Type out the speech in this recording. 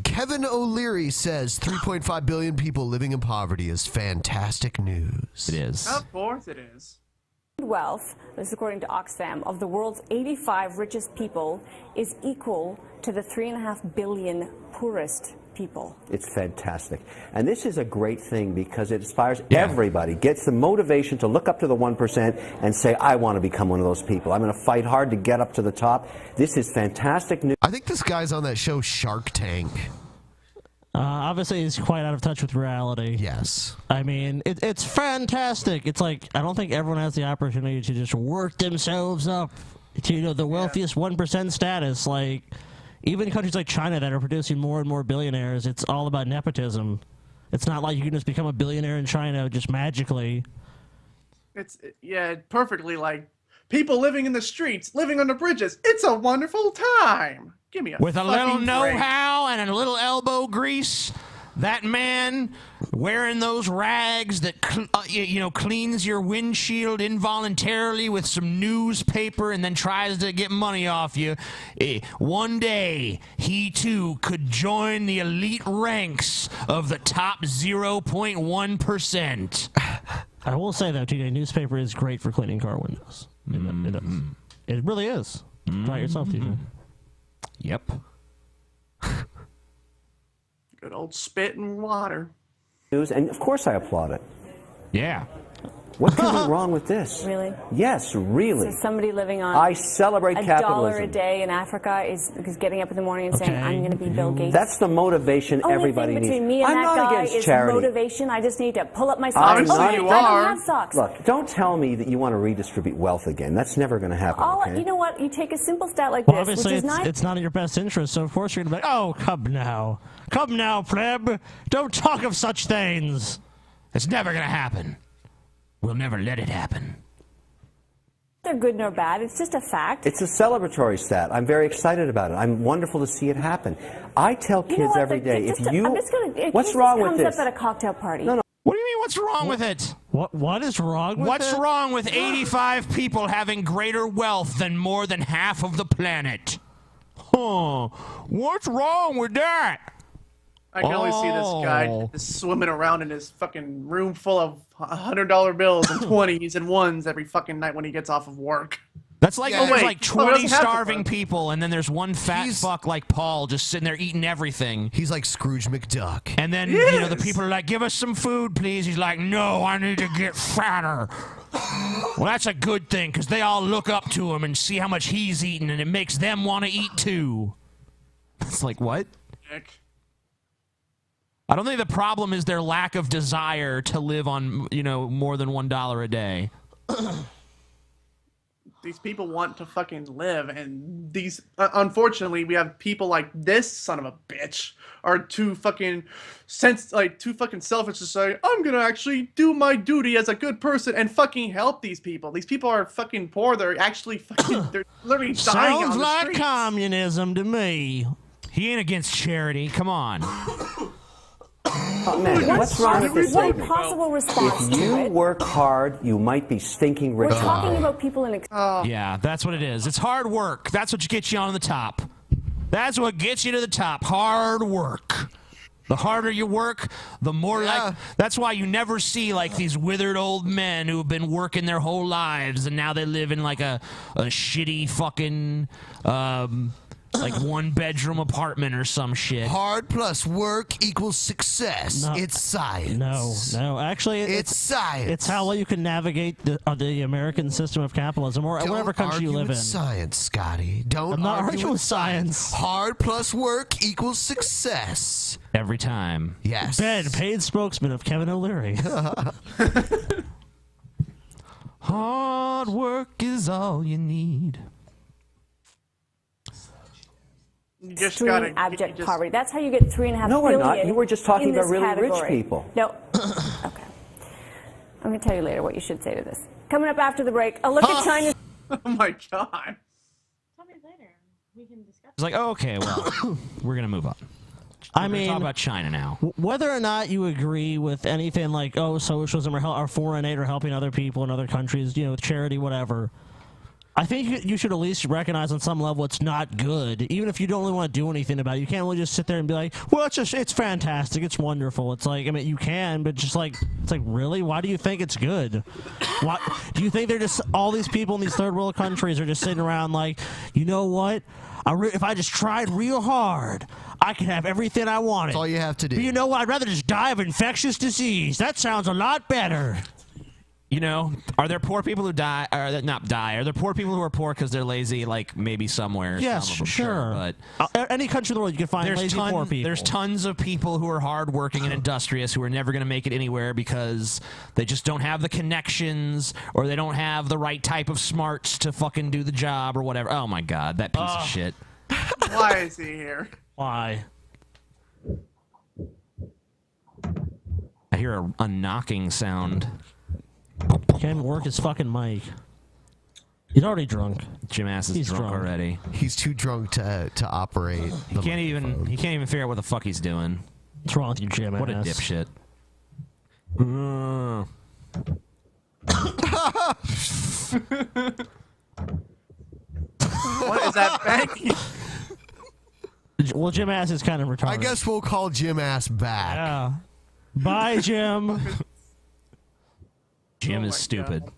Kevin O'Leary says 3.5 billion people living in poverty is fantastic news. It is. Of course it is. Wealth, this is according to Oxfam, of the world's 85 richest people is equal to the 3.5 billion poorest people. It's fantastic. And this is a great thing because it inspires everybody, gets the motivation to look up to the 1% and say, I want to become one of those people. I'm going to fight hard to get up to the top. This is fantastic news. I think this guy's on that show Shark Tank. Obviously, he's quite out of touch with reality. Yes. I mean, it's fantastic. It's like, I don't think everyone has the opportunity to just work themselves up to, you know, the wealthiest 1% status. Like, even countries like China that are producing more and more billionaires, it's all about nepotism. It's not like you can just become a billionaire in China just magically. It's, yeah, perfectly like people living in the streets, living on the bridges. It's a wonderful time. Give me a With a little fucking know-how and a little elbow grease, that man wearing those rags that cleans your windshield involuntarily with some newspaper and then tries to get money off you. One day, he too could join the elite ranks of the top 0.1%. I will say, though, TJ, newspaper is great for cleaning car windows. It is. It really is. Try it yourself, TJ. Yep. Good old spit and water. And of course I applaud it. Yeah. What can be wrong with this? Really? Yes, really. So somebody living on I celebrate capitalism. $1 a day in Africa is getting up in the morning and saying, I'm going to be Bill Gates. That's the motivation everybody needs. needs. Between me and I'm that not guy against is charity. motivation. I just need to pull up my socks. Obviously you I are. don't have socks. Look, don't tell me that you want to redistribute wealth again. That's never going to happen. Okay? You know what? You take a simple stat like Well, this, which obviously, is not... it's not in your best interest, so of course you're going to be like, oh, come now. Come now, pleb. Don't talk of such things. It's never going to happen. We'll never let it happen. They're good nor bad. It's just a fact. It's a celebratory stat. I'm very excited about it. I'm wonderful to see it happen. I tell kids every day, what's wrong with this? Comes up at a cocktail party. No. What do you mean, what's wrong with it? What is wrong with What's it? wrong with 85 people having greater wealth than more than half of the planet? Huh. What's wrong with that? I can only see this guy just swimming around in his fucking room full of $100 bills and 20s and ones every fucking night when he gets off of work. That's like there's like 20 doesn't have to starving work. people, and then there's one fat fuck like Paul just sitting there eating everything. He's like Scrooge McDuck. And then, you know, the people are like, give us some food, please. He's like, no, I need to get fatter. Well, that's a good thing, because they all look up to him and see how much he's eating, and it makes them want to eat too. It's like, what? Nick. I don't think the problem is their lack of desire to live on, you know, more than $1 a day. These people want to fucking live, and these unfortunately we have people like this son of a bitch are too fucking selfish to say, I'm gonna actually do my duty as a good person and fucking help these people. These people are fucking poor. They're actually fucking they're literally dying Sounds on the like streets. communism to me. He ain't against charity. Come on. Oh, man, what's wrong with this One statement? possible response If to you it. work hard, you might be stinking rich. We're talking about people in... Yeah, that's what it is. It's hard work. That's what gets you on the top. That's what gets you to the top. Hard work. The harder you work, the more like... That's why you never see, like, these withered old men who have been working their whole lives, and now they live in, like, a shitty fucking... like one-bedroom apartment or some shit. Hard plus work equals success. No. It's science. No. Actually, it's science. It's how well you can navigate the American system of capitalism or whatever country you live in. Science, Scotty. I'm not arguing with science. Hard plus work equals success. Every time. Yes. Ben, paid spokesman of Kevin O'Leary. Hard work is all you need. You just Extreme gotta abject poverty. That's how you get 3.5 No, we're billion not. You were just talking in about this really rich category. people. No. Okay. I'm going to tell you later what you should say to this. Coming up after the break, a look at China's... Oh my god. Tell me later. We can discuss. It's like, okay, well, we're gonna move on. I We're mean, talk about China now. Whether or not you agree with anything like, oh, socialism or foreign aid or helping other people in other countries, you know, with charity, whatever, I think you should at least recognize on some level it's not good, even if you don't really want to do anything about it. You can't really just sit there and be like, well, it's fantastic, it's wonderful. It's like, I mean, you can, but just like, it's like, really? Why do you think it's good? Why do you think they're just, all these people in these third world countries are just sitting around like, you know what? If I just tried real hard, I could have everything I wanted. That's all you have to do. But you know what? I'd rather just die of infectious disease. That sounds a lot better. You know, are there poor people who die, or not die? Are there poor people who are poor because they're lazy? Like maybe somewhere. Yes, some of them, sure. But any country in the world you can find lazy poor people. There's tons of people who are hardworking and industrious who are never going to make it anywhere because they just don't have the connections or they don't have the right type of smarts to fucking do the job or whatever. Oh my god, that piece of shit. Why is he here? Why? I hear a knocking sound. Can't work his fucking mic. He's already drunk. Jim Ass is drunk already. He's too drunk to operate. He can't even figure out what the fuck he's doing. What's wrong with you, Jim Ass? What a dipshit. What is that banging? Well, Jim Ass is kind of retarded. I guess we'll call Jim Ass back. Yeah. Bye, Jim. Jim Oh is my stupid. God.